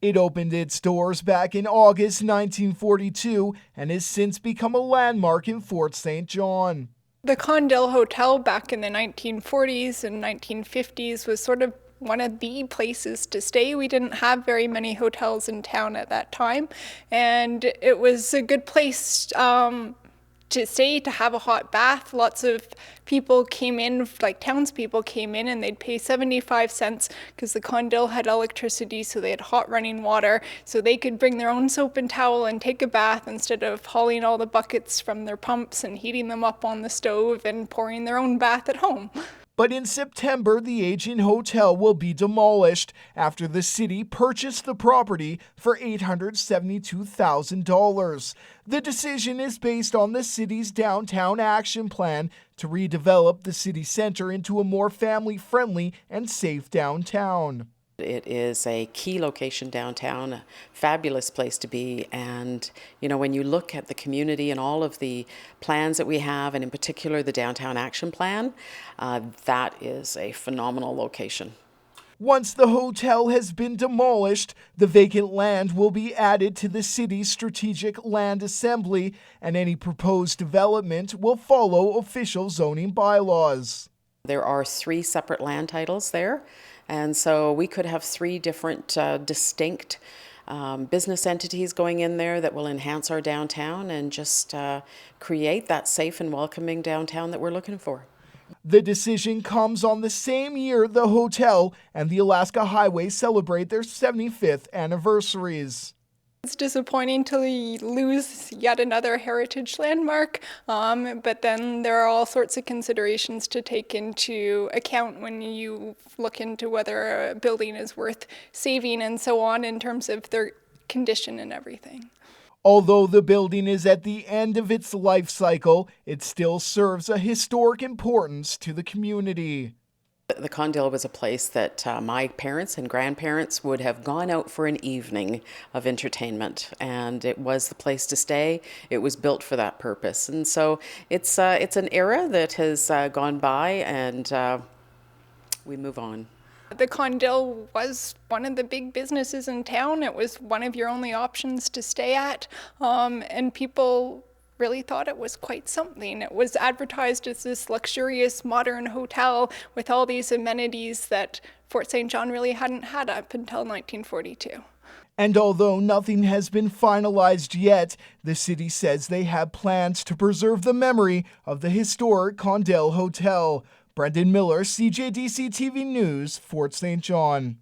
It opened its doors back in August 1942 and has since become a landmark in Fort St. John. The Condill Hotel back in the 1940s and 1950s was sort of one of the places to stay. We didn't have very many hotels in town at that time, and it was a good place to stay, to have a hot bath. Lots of people came in, like townspeople came in, and they'd pay 75 cents because the Condill had electricity, so they had hot running water, so they could bring their own soap and towel and take a bath instead of hauling all the buckets from their pumps and heating them up on the stove and pouring their own bath at home. But in September, the aging hotel will be demolished after the city purchased the property for $872,000. The decision is based on the city's downtown action plan to redevelop the city center into a more family-friendly and safe downtown. It is a key location downtown, a fabulous place to be, and when you look at the community and all of the plans that we have, and in particular the Downtown Action Plan, that is a phenomenal location. Once the hotel has been demolished, the vacant land will be added to the city's strategic land assembly, and any proposed development will follow official zoning bylaws. There are 3 separate land titles there. And so we could have 3 different distinct business entities going in there that will enhance our downtown and just create that safe and welcoming downtown that we're looking for. The decision comes on the same year the hotel and the Alaska Highway celebrate their 75th anniversaries. It's disappointing to lose yet another heritage landmark, but then there are all sorts of considerations to take into account when you look into whether a building is worth saving and so on in terms of their condition and everything. Although the building is at the end of its life cycle, it still serves a historic importance to the community. The Condill was a place that my parents and grandparents would have gone out for an evening of entertainment, and it was the place to stay. It was built for that purpose, and so it's an era that has gone by, and we move on. The Condill was one of the big businesses in town. It was one of your only options to stay at, and people really thought it was quite something. It was advertised as this luxurious modern hotel with all these amenities that Fort St. John really hadn't had up until 1942. And although nothing has been finalized yet, the city says they have plans to preserve the memory of the historic Condill Hotel. Brendan Miller, CJDC-TV News, Fort St. John.